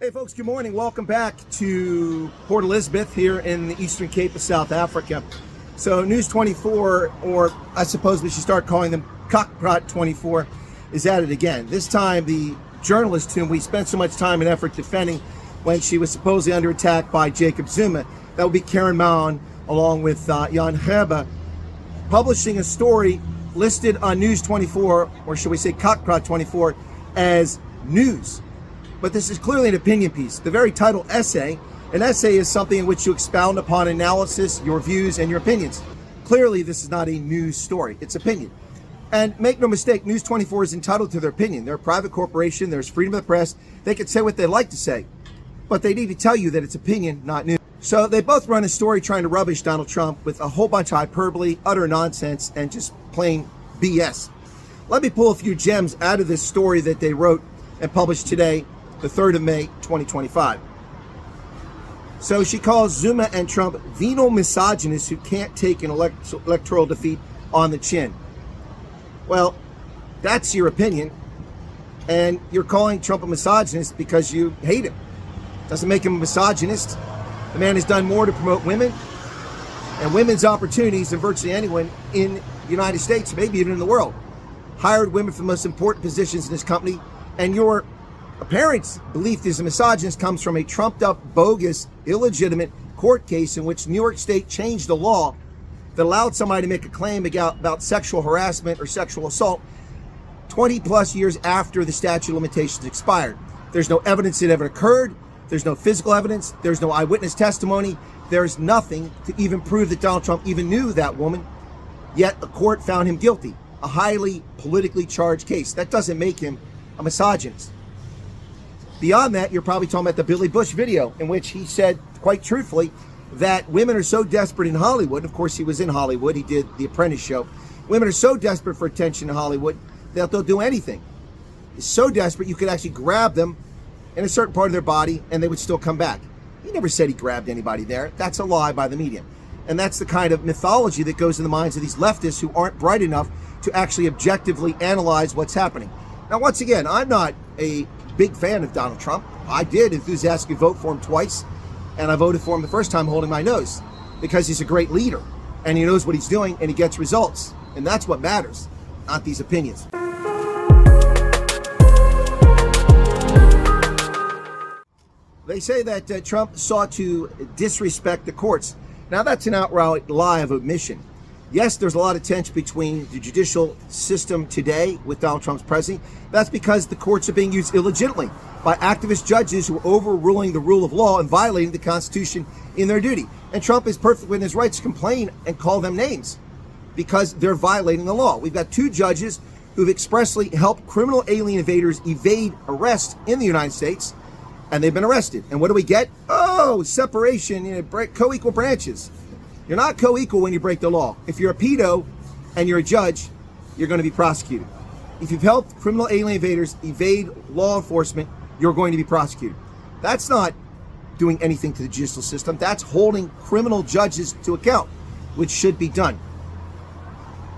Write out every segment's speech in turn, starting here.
Hey folks, good morning. Welcome back to Port Elizabeth here in the Eastern Cape of South Africa. So News24, or I suppose we should start calling them Cockprot 24, is at it again. This time the journalist whom we spent so much time and effort defending when she was supposedly under attack by Jacob Zuma, that would be Karen Maun, along with Jan Herbe, publishing a story listed on News24, or should we say Cockprot 24, as news. But this is clearly an opinion piece. The very title, essay, an essay is something in which you expound upon analysis, your views, and your opinions. Clearly, this is not a news story. It's opinion. And make no mistake, News24 is entitled to their opinion. They're a private corporation. There's freedom of the press. They can say what they like to say. But they need to tell you that it's opinion, not news. So they both run a story trying to rubbish Donald Trump with a whole bunch of hyperbole, utter nonsense, and just plain BS. Let me pull a few gems out of this story that they wrote and published today, the 3rd of May, 2025. So she calls Zuma and Trump venal misogynists who can't take an electoral defeat on the chin. Well, that's your opinion, and you're calling Trump a misogynist because you hate him. Doesn't make him a misogynist. The man has done more to promote women and women's opportunities than virtually anyone in the United States, maybe even in the world. Hired women for the most important positions in this company, and your apparent belief is a misogynist comes from a trumped-up, bogus, illegitimate court case in which New York State changed the law that allowed somebody to make a claim about sexual harassment or sexual assault 20-plus years after the statute of limitations expired. There's no evidence it ever occurred. There's no physical evidence. There's no eyewitness testimony. There's nothing to even prove that Donald Trump even knew that woman. Yet a court found him guilty. A highly politically charged case. That doesn't make him a misogynist. Beyond that, you're probably talking about the Billy Bush video in which he said, quite truthfully, that women are so desperate in Hollywood. Of course, he was in Hollywood. He did The Apprentice show. Women are so desperate for attention in Hollywood that they'll do anything. It's so desperate you could actually grab them in a certain part of their body and they would still come back. He never said he grabbed anybody there. That's a lie by the media. And that's the kind of mythology that goes in the minds of these leftists who aren't bright enough to actually objectively analyze what's happening. Now, once again, I'm not a big fan of Donald Trump. I did enthusiastically vote for him twice, and I voted for him the first time holding my nose because he's a great leader and he knows what he's doing and he gets results. And that's what matters, not these opinions. They say that Trump sought to disrespect the courts. Now, that's an outright lie of omission. Yes, there's a lot of tension between the judicial system today with Donald Trump's presidency. That's because the courts are being used illegitimately by activist judges who are overruling the rule of law and violating the Constitution in their duty. And Trump is perfectly within his rights to complain and call them names because they're violating the law. We've got 2 judges who've expressly helped criminal alien invaders evade arrest in the United States, and they've been arrested. And what do we get? Oh, separation, co-equal branches. You're not co-equal when you break the law. If you're a pedo and you're a judge, you're going to be prosecuted. If you've helped criminal alien invaders evade law enforcement, you're going to be prosecuted. That's not doing anything to the judicial system. That's holding criminal judges to account, which should be done.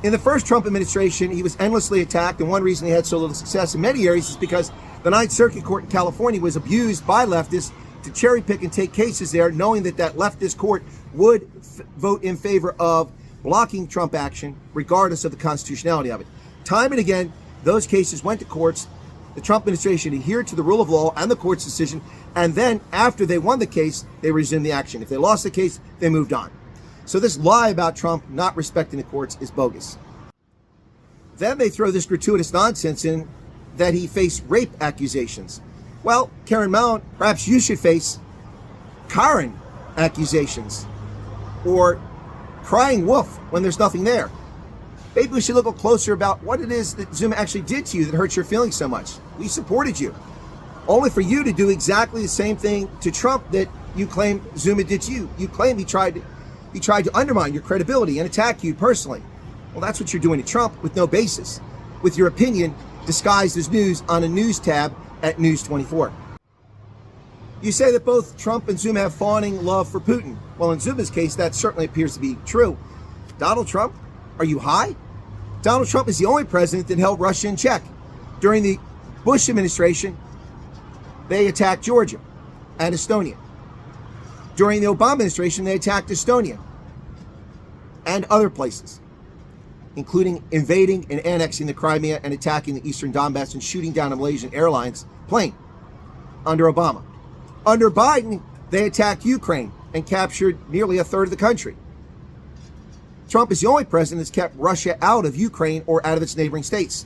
In the first Trump administration, he was endlessly attacked, and one reason he had so little success in many areas is because the Ninth Circuit Court in California was abused by leftists to cherry pick and take cases there, knowing that leftist court would vote in favor of blocking Trump action, regardless of the constitutionality of it. Time and again, those cases went to courts. The Trump administration adhered to the rule of law and the court's decision, and then after they won the case, they resumed the action. If they lost the case, they moved on. So this lie about Trump not respecting the courts is bogus. Then they throw this gratuitous nonsense in that he faced rape accusations. Well, Karen Maun, perhaps you should face Karen accusations or crying wolf when there's nothing there. Maybe we should look a little closer about what it is that Zuma actually did to you that hurts your feelings so much. We supported you, only for you to do exactly the same thing to Trump that you claim Zuma did to you. You claim he tried to undermine your credibility and attack you personally. Well, that's what you're doing to Trump with no basis, with your opinion disguised as news on a news tab at News24. You say that both Trump and Zuma have fawning love for Putin. Well, in Zuma's case, that certainly appears to be true. Donald Trump, are you high? Donald Trump is the only president that held Russia in check. During the Bush administration, they attacked Georgia and Estonia. During the Obama administration, they attacked Estonia and other places, including invading and annexing the Crimea and attacking the eastern Donbass and shooting down a Malaysian Airlines plane under Obama. Under Biden, they attacked Ukraine and captured nearly a third of the country. Trump is the only president that's kept Russia out of Ukraine or out of its neighboring states.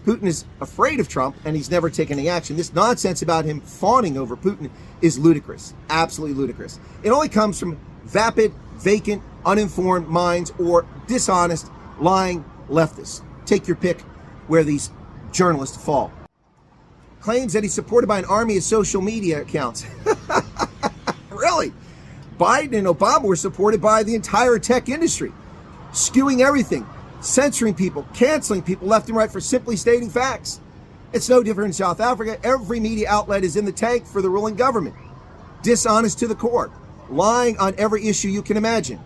Putin is afraid of Trump, and he's never taken any action. This nonsense about him fawning over Putin is ludicrous, absolutely ludicrous. It only comes from vapid, vacant, uninformed minds or dishonest, lying leftists. Take your pick where these journalists fall. Claims that he's supported by an army of social media accounts. Really? Biden and Obama were supported by the entire tech industry, skewing everything, censoring people, canceling people left and right for simply stating facts. It's no different in South Africa. Every media outlet is in the tank for the ruling government. Dishonest to the core, lying on every issue you can imagine.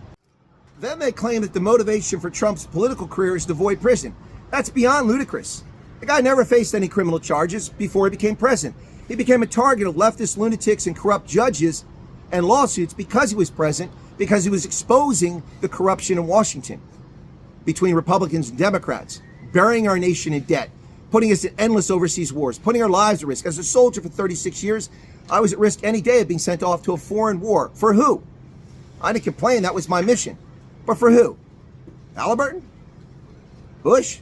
Then they claim that the motivation for Trump's political career is to avoid prison. That's beyond ludicrous. The guy never faced any criminal charges before he became president. He became a target of leftist lunatics and corrupt judges and lawsuits because he was president, because he was exposing the corruption in Washington between Republicans and Democrats, burying our nation in debt, putting us in endless overseas wars, putting our lives at risk. As a soldier for 36 years, I was at risk any day of being sent off to a foreign war. For who? I didn't complain, that was my mission. But for who? Halliburton? Bush?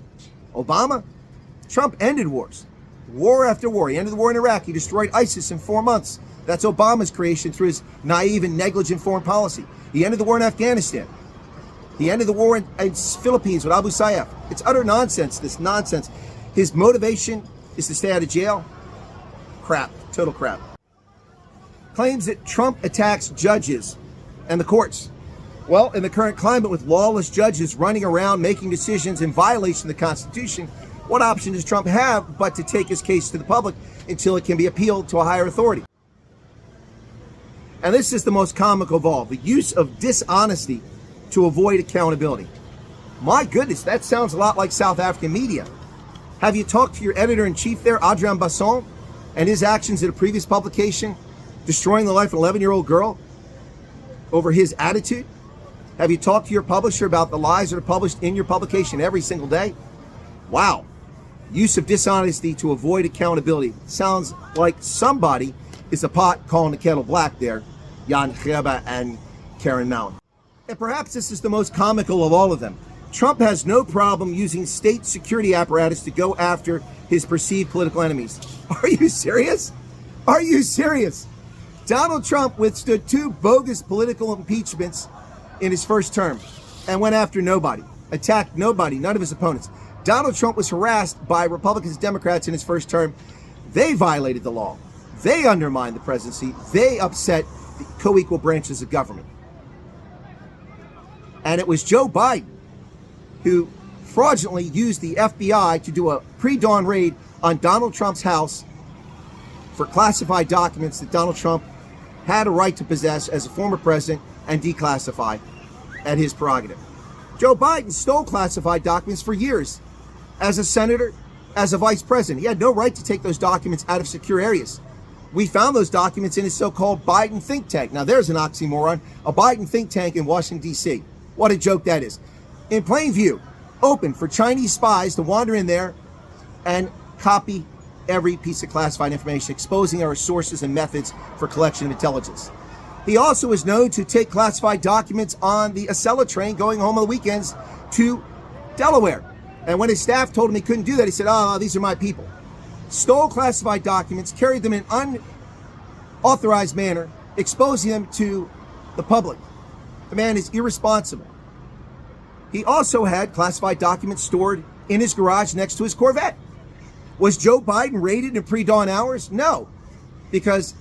Obama? Trump ended wars. War after war. He ended the war in Iraq. He destroyed ISIS in 4 months. That's Obama's creation through his naive and negligent foreign policy. He ended the war in Afghanistan. He ended the war in Philippines with Abu Sayyaf. It's utter nonsense, this nonsense. His motivation is to stay out of jail. Crap, total crap. Claims that Trump attacks judges and the courts. Well, in the current climate with lawless judges running around making decisions in violation of the Constitution, what option does Trump have but to take his case to the public until it can be appealed to a higher authority? And this is the most comical of all, the use of dishonesty to avoid accountability. My goodness, that sounds a lot like South African media. Have you talked to your editor-in-chief there, Adrian Basson, and his actions in a previous publication, destroying the life of an 11-year-old girl over his attitude? Have you talked to your publisher about the lies that are published in your publication every single day? Wow. Use of dishonesty to avoid accountability. Sounds like somebody is a pot calling the kettle black there, Jan Grebe and Karen Mallon. And perhaps this is the most comical of all of them. Trump has no problem using state security apparatus to go after his perceived political enemies. Are you serious? Are you serious? Donald Trump withstood 2 bogus political impeachments in his first term and went after nobody, attacked nobody, none of his opponents. Donald Trump was harassed by Republicans and Democrats in his first term. They violated the law. They undermined the presidency. They upset the co-equal branches of government. And it was Joe Biden who fraudulently used the FBI to do a pre-dawn raid on Donald Trump's house for classified documents that Donald Trump had a right to possess as a former president and declassify at his prerogative. Joe Biden stole classified documents for years as a senator, as a vice president. He had no right to take those documents out of secure areas. We found those documents in his so-called Biden think tank. Now there's an oxymoron, a Biden think tank in Washington, D.C. What a joke that is. In plain view, open for Chinese spies to wander in there and copy every piece of classified information, exposing our sources and methods for collection of intelligence. He also is known to take classified documents on the Acela train going home on the weekends to Delaware. And when his staff told him he couldn't do that, he said, "Oh, these are my people." Stole classified documents, carried them in an unauthorized manner, exposing them to the public. The man is irresponsible. He also had classified documents stored in his garage next to his Corvette. Was Joe Biden raided in pre-dawn hours? No, because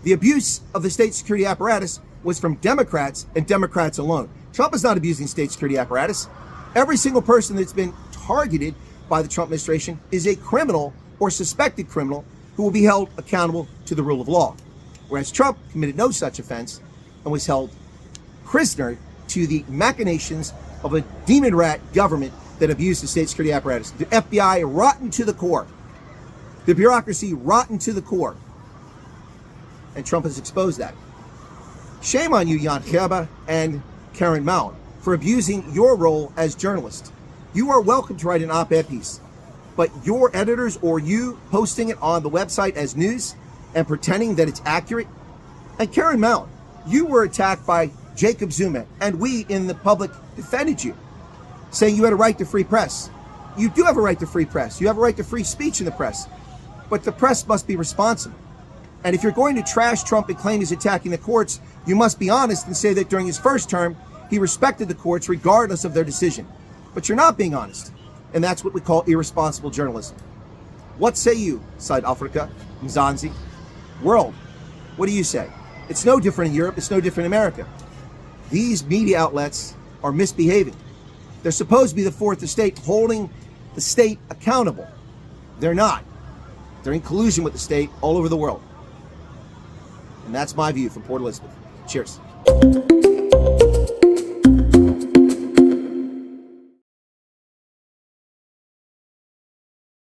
the abuse of the state security apparatus was from Democrats and Democrats alone. Trump is not abusing state security apparatus. Every single person that's been targeted by the Trump administration is a criminal or suspected criminal who will be held accountable to the rule of law. Whereas Trump committed no such offense and was held prisoner to the machinations of a demon rat government that abused the state security apparatus. The FBI rotten to the core. The bureaucracy rotten to the core. and Trump has exposed that. Shame on you, Jan Gerber and Karen Mount, for abusing your role as journalist. You are welcome to write an op-ed piece, but your editors or you posting it on the website as news and pretending that it's accurate. And Karen Mount, you were attacked by Jacob Zuma, and we in the public defended you, saying you had a right to free press. You do have a right to free press. You have a right to free speech in the press, but the press must be responsible. And if you're going to trash Trump and claim he's attacking the courts, you must be honest and say that during his first term, he respected the courts regardless of their decision. But you're not being honest, and that's what we call irresponsible journalism. What say you, South Africa, Mzansi? World, what do you say? It's no different in Europe, it's no different in America. These media outlets are misbehaving. They're supposed to be the fourth estate, holding the state accountable. They're not. They're in collusion with the state all over the world. And that's my view from Port Elizabeth. Cheers.